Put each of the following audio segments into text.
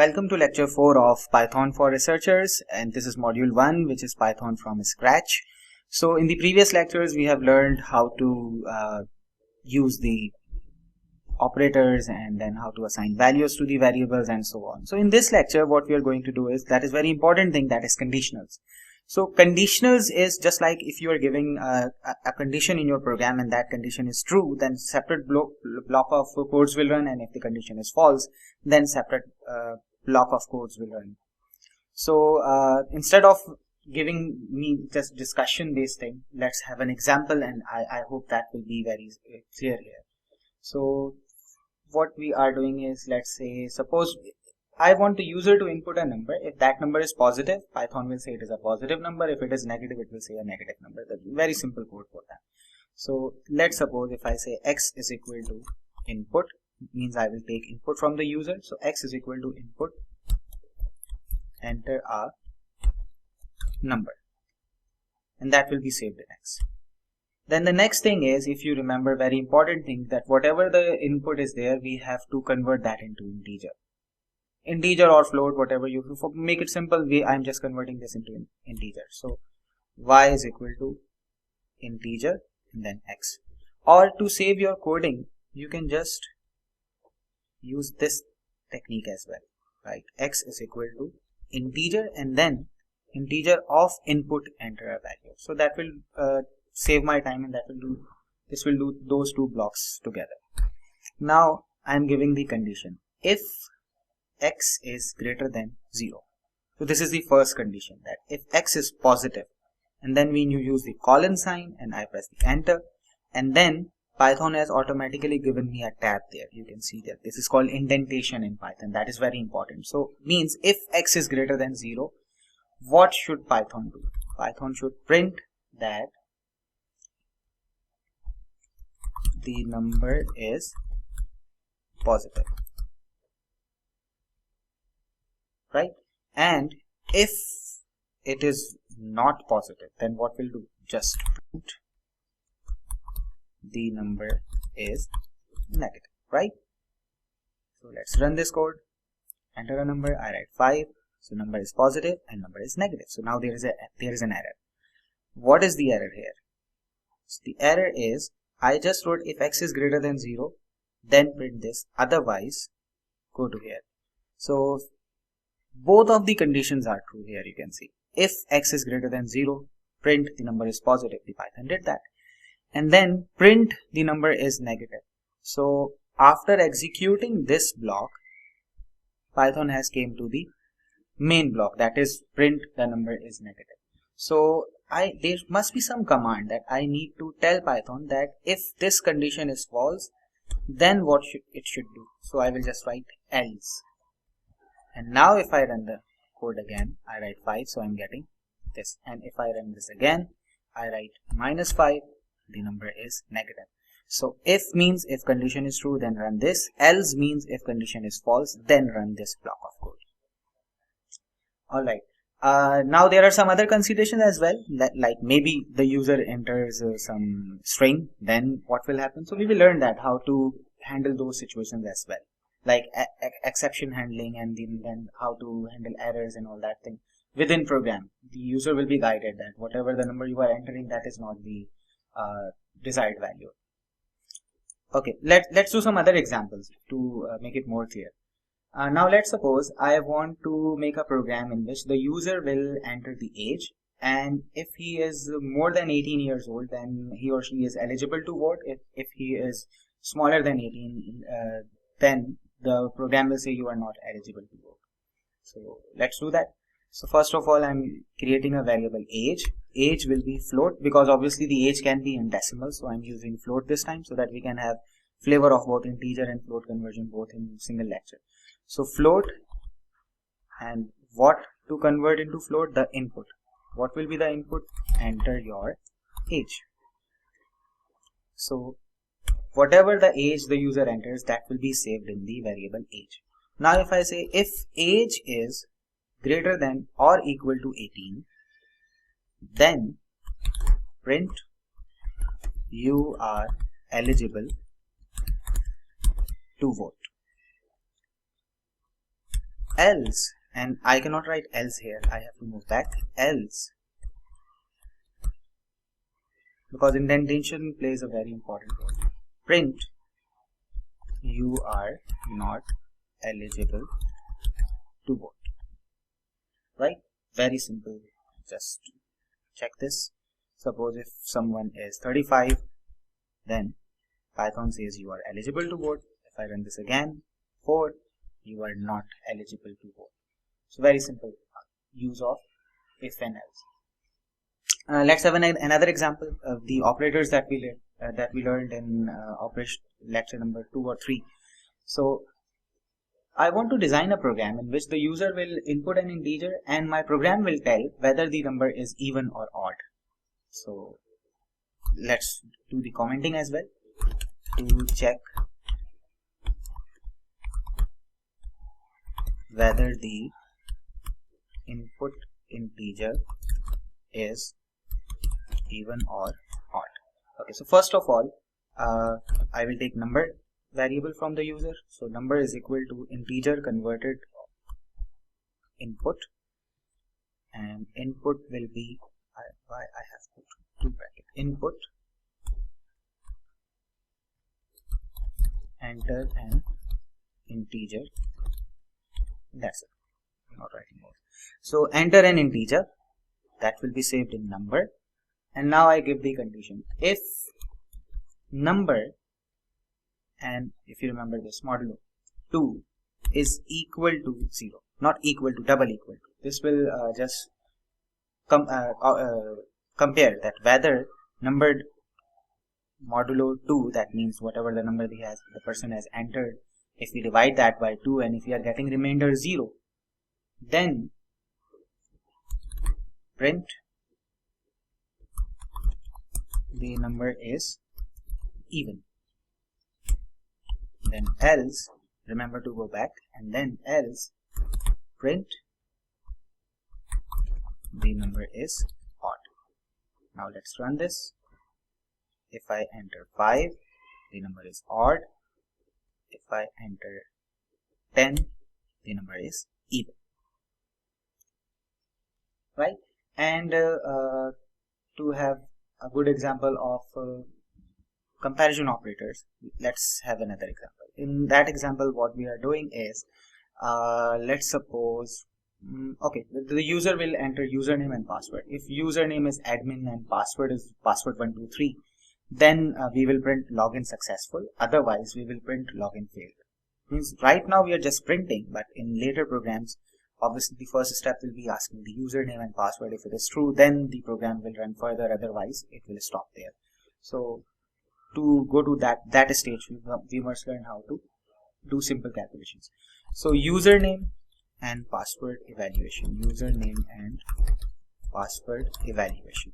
Welcome to lecture 4 of Python for Researchers, and this is module 1, which is Python from scratch. So in the previous lectures we have learned how to use the operators and then how to assign values to the variables and so on. So in this lecture what we are going to do is that is very important thing, that is conditionals. So conditionals is just like if you are giving a condition in your program and that condition is true, then separate block of codes will run, and if the condition is false, then separate block of codes will run. So instead of giving me just discussion based thing, let's have an example, and I hope that will be very clear here. So what we are doing is, let's say, suppose I want the user to input a number. If that number is positive, Python will say it is a positive number. If it is negative, it will say a negative number. That's very simple code for that. So let's suppose if I say x is equal to input, means I will take input from the user. So x is equal to input, enter a number, and that will be saved in x. Then the next thing is, if you remember, very important thing, that whatever the input is there, we have to convert that into integer or float, whatever you make it simple. I'm just converting this into integer. So y is equal to integer and then x. Or to save your coding, you can just use this technique as well, right? X is equal to integer and then integer of input, enter a value. So that will save my time, and this will do those two blocks together. Now I'm giving the condition if x is greater than 0. So this is the first condition, that if x is positive, and then when you use the colon sign and I press the enter, and then Python has automatically given me a tab there. You can see that this is called indentation in Python. That is very important. So means if x is greater than 0, what should Python do? Python should print that the number is positive, right? And if it is not positive, then what will do? Just print the number is negative, right? So let's run this code, enter a number, I write 5, so number is positive and number is negative. So now there is an error. What is the error here? So the error is, I just wrote if x is greater than 0, then print this, otherwise go to here. So both of the conditions are true here. You can see if x is greater than 0, print the number is positive. The Python did that. And then print the number is negative. So after executing this block, Python has came to the main block, that is print the number is negative. So there must be some command that I need to tell Python that if this condition is false, then what it should do. So I will just write else. And now if I run the code again, I write 5, so I'm getting this. And if I run this again, I write -5, the number is negative. So if means if condition is true, then run this. Else means if condition is false, then run this block of code. Alright. Now there are some other considerations as well, like maybe the user enters some string, then what will happen? So we will learn that how to handle those situations as well, like exception handling, and then how to handle errors and all that thing within program. The user will be guided that whatever the number you are entering, that is not the desired value. Okay, let's do some other examples to make it more clear. Now let's suppose I want to make a program in which the user will enter the age, and if he is more than 18 years old, then he or she is eligible to vote. If he is smaller than 18, then the program will say you are not eligible to vote. So let's do that. So first of all, I'm creating a variable age. Age will be float, because obviously the age can be in decimal, so I'm using float this time so that we can have flavor of both integer and float conversion both in single lecture. So float, and what to convert into float? The input. What will be the input? Enter your age. So whatever the age the user enters, that will be saved in the variable age. Now if I say if age is greater than or equal to 18, then print you are eligible to vote. else, and I cannot write else here, I have to move back, else, because indentation plays a very important role. Print you are not eligible to vote. Right? Very simple. Just check this. Suppose if someone is 35, then Python says you are eligible to vote. If I run this again, 4, you are not eligible to vote. So very simple use of if and else. Let's have another example of the operators that we learned in operation lecture number 2 or 3. So I want to design a program in which the user will input an integer and my program will tell whether the number is even or odd. So let's do the commenting as well to check whether the input integer is even or odd. Okay, so first of all, I will take number variable from the user. So number is equal to integer converted input, and input will be I have put 2 bracket input, enter an integer. That's it. I'm not writing more. So enter an integer that will be saved in number, and now I give the condition if number, and if you remember this modulo 2 is equal to 0, not equal to, double equal to. This will just compare that whether numbered modulo 2, that means whatever the number the person has entered, if we divide that by 2 and if we are getting remainder 0, then print the number is even. Then else, remember to go back, and then else print the number is odd. Now let's run this. If I enter 5, the number is odd. If I enter 10, the number is even. Right? And to have a good example of comparison operators, let's have another example. In that example, what we are doing is, let's suppose, okay, the user will enter username and password. If username is admin and password is password123, then we will print login successful. Otherwise, we will print login failed. Means right now we are just printing, but in later programs, obviously the first step will be asking the username and password. If it is true, then the program will run further. Otherwise, it will stop there. So to go to that stage, we must learn how to do simple calculations. So username and password evaluation. Username and password evaluation.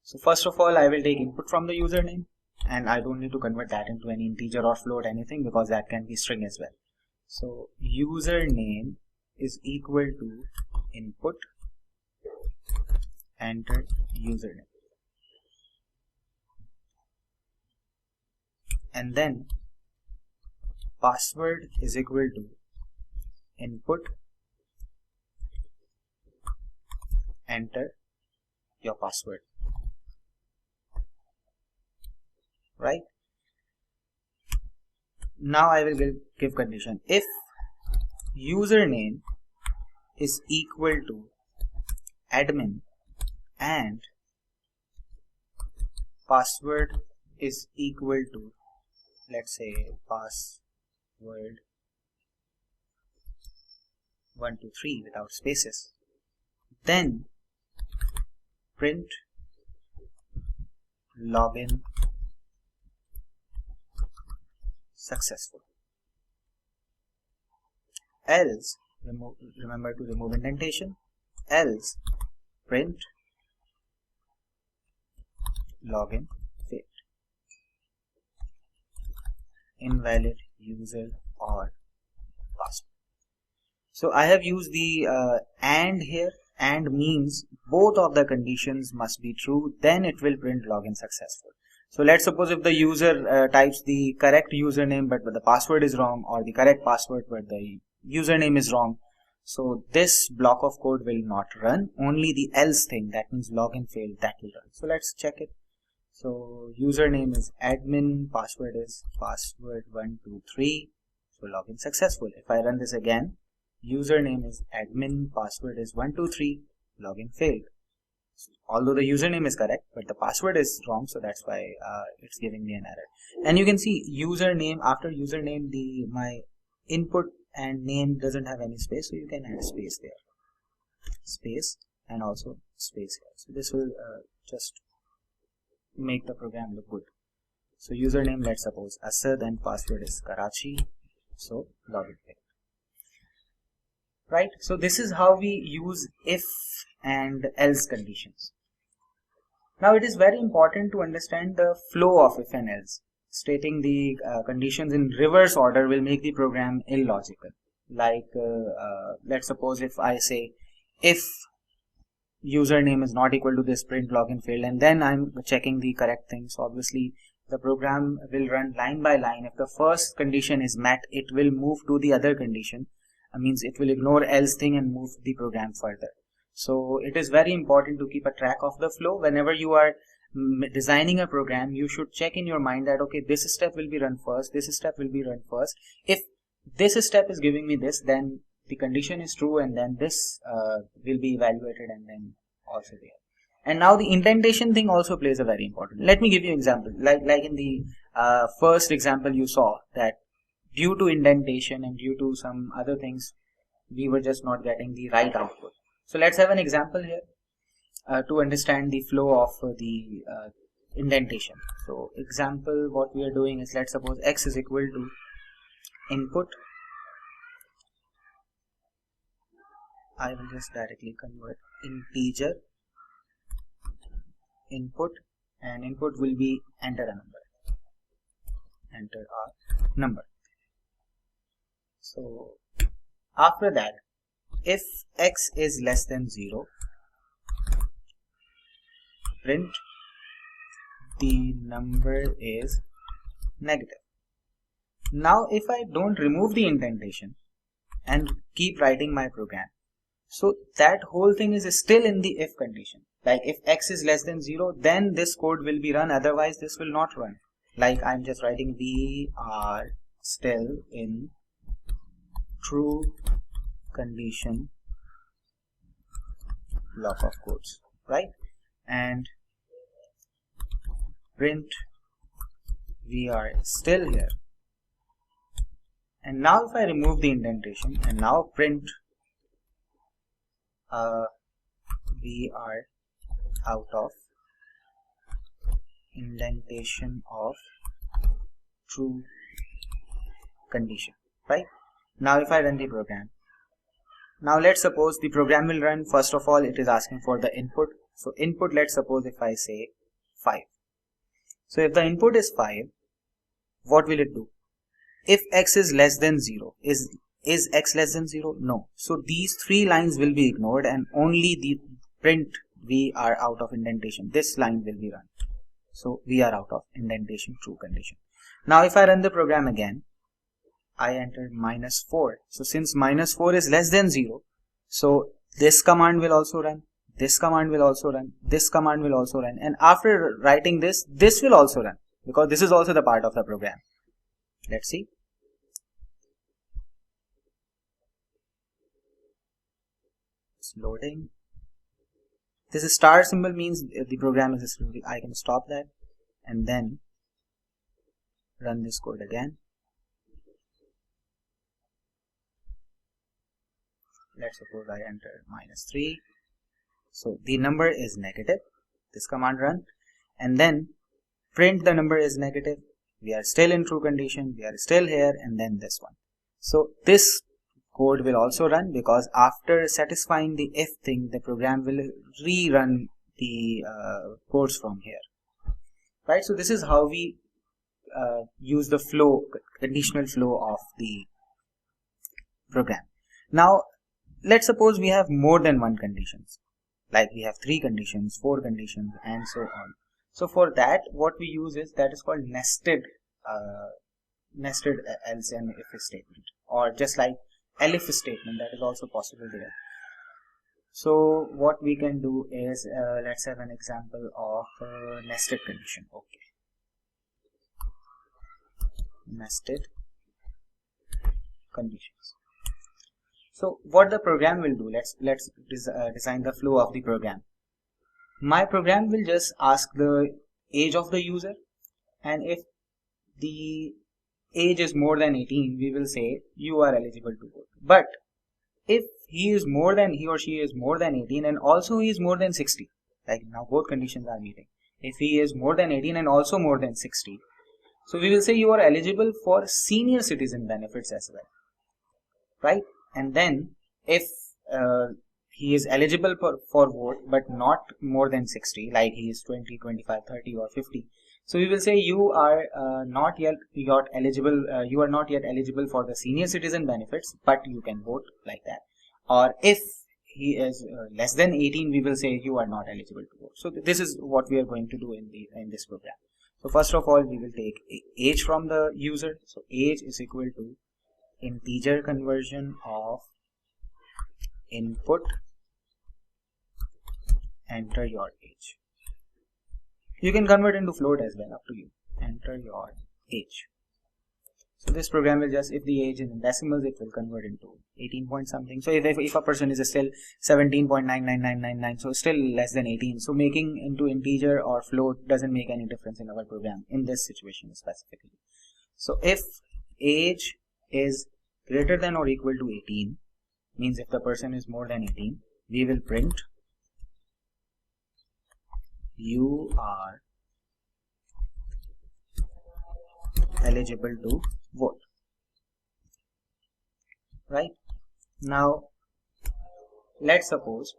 So first of all, I will take input from the username, and I don't need to convert that into any integer or float anything, because that can be string as well. So username is equal to input, enter username, and then password is equal to input, enter your password. Right? Now I will give condition if username is equal to admin and password is equal to, let's say, password 123 without spaces, then print login successful. Else, remember to remove indentation, else print login failed, invalid user or password. So I have used the and here. And means both of the conditions must be true, then it will print login successful. So let's suppose if the user types the correct username but the password is wrong, or the correct password but the username is wrong, so this block of code will not run. Only the else thing, that means login failed, that will run. So let's check it. So username is admin, password is password123, so login successful. If I run this again, username is admin, password is 123, login failed. Although the username is correct, but the password is wrong, so that's why it's giving me an error. And you can see username, after username my input and name doesn't have any space, so you can add space there, space, and also space here. So this will just make the program look good. So username, let's suppose Asad, and password is Karachi, so login failed. Right, so this is how we use if and else conditions. Now it is very important to understand the flow of if and else. Stating the conditions in reverse order will make the program illogical. Like let's suppose if I say if username is not equal to this, print login failed, and then I'm checking the correct thing. So obviously the program will run line by line. If the first condition is met, it will move to the other condition. Means it will ignore else thing and move the program further. So it is very important to keep a track of the flow. Whenever you are designing a program, you should check in your mind that okay, this step will be run first, this step will be run first. If this step is giving me this, then the condition is true, and then this will be evaluated, and then also there. And now the indentation thing also plays a very important. Let me give you an example. Like in the first example you saw that due to indentation and due to some other things, we were just not getting the right output. So let's have an example here to understand the flow of the indentation. So example, what we are doing is, let's suppose x is equal to input. I will just directly convert integer input, and input will be enter a number, enter our number. So after that, if x is less than 0, print the number is negative. Now if I don't remove the indentation and keep writing my program, so that whole thing is still in the if condition. Like if x is less than 0, then this code will be run, otherwise this will not run. Like I'm just writing we are still in true condition block of codes, right? And print we are still here. And now if I remove the indentation and now print we are out of indentation of true condition, right? Now if I run the program, now let's suppose the program will run. First of all, it is asking for the input. So input, let's suppose if I say 5. So if the input is 5, what will it do? If x is less than 0, is x less than 0? No. So these 3 lines will be ignored, and only the print we are out of indentation, this line will be run. So we are out of indentation true condition. Now if I run the program again, I entered -4. So since -4 is less than 0, so this command will also run, this command will also run, this command will also run, and after writing this, this will also run, because this is also the part of the program. Let's see. It's loading. This star symbol means the program is still. I can stop that and then run this code again. Let's suppose I enter -3. So the number is negative. This command run, and then print the number is negative. We are still in true condition. We are still here, and then this one. So this code will also run, because after satisfying the if thing, the program will rerun the codes from here, right? So this is how we use the flow, conditional flow of the program. Now let's suppose we have more than one conditions, like we have 3 conditions, 4 conditions, and so on. So for that, what we use is that is called nested else and if statement, or just like Elif statement, that is also possible there. So what we can do is, let's have an example of nested condition. Okay, nested conditions. So what the program will do, let's design the flow of the program. My program will just ask the age of the user, and if the age is more than 18, we will say you are eligible to vote. But if he or she is more than 18 and also he is more than 60, like now both conditions are meeting. If he is more than 18 and also more than 60, so we will say you are eligible for senior citizen benefits as well, right? And then if he is eligible for vote but not more than 60, like he is 20, 25, 30 or 50, so we will say you are not yet eligible for the senior citizen benefits, but you can vote, like that. Or if he is less than 18, we will say you are not eligible to vote. So this is what we are going to do in this program. So first of all, we will take age from the user. So age is equal to integer conversion of input, enter your age. You can convert into float as well, up to you. Enter your age. So this program will just, if the age is in decimals, it will convert into 18 point something. So if a person is still 17.99999, so still less than 18, so making into integer or float doesn't make any difference in our program in this situation specifically. So if age is greater than or equal to 18, means if the person is more than 18, we will print you are eligible to vote, right? Now let's suppose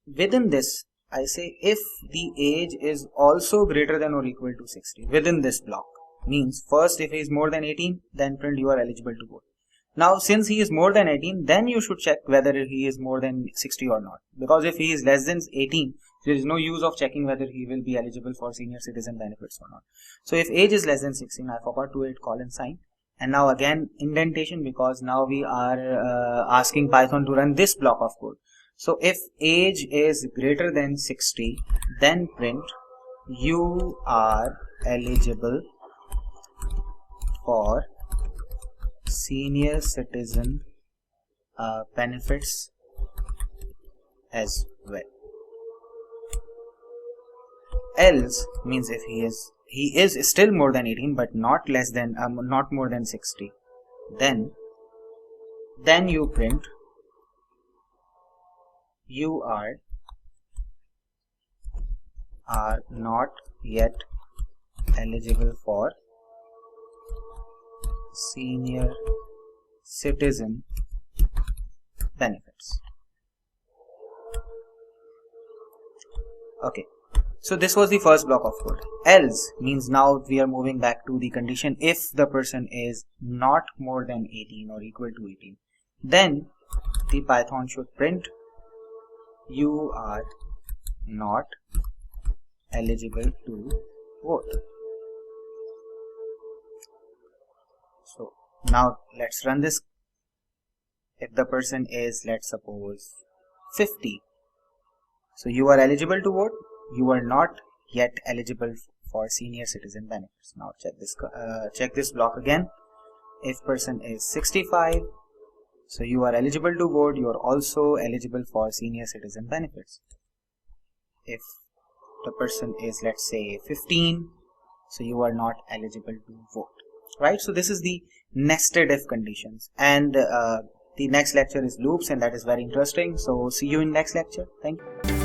within this I say if the age is also greater than or equal to 60 within this block, means first if he is more than 18, then print you are eligible to vote. Now since he is more than 18, then you should check whether he is more than 60 or not, because if he is less than 18, there is no use of checking whether he will be eligible for senior citizen benefits or not. So if age is less than 16, I forgot to add colon sign, and now again indentation, because now we are asking Python to run this block of code. So if age is greater than 60, then print you are eligible for senior citizen benefits as well. Else means if he is still more than 18 but not more than 60, then you print you are not yet eligible for senior citizen benefits. Okay, so this was the first block of code. Else means now we are moving back to the condition if the person is not more than 18 or equal to 18, then the Python should print you are not eligible to vote. So now let's run this. If the person is, let's suppose 50, so you are eligible to vote, you are not yet eligible for senior citizen benefits. Now check this block again. If person is 65, so you are eligible to vote, you are also eligible for senior citizen benefits. If the person is, let's say 15, so you are not eligible to vote, right? So this is the nested if conditions, and the next lecture is loops, and that is very interesting. So see you in next lecture. Thank you.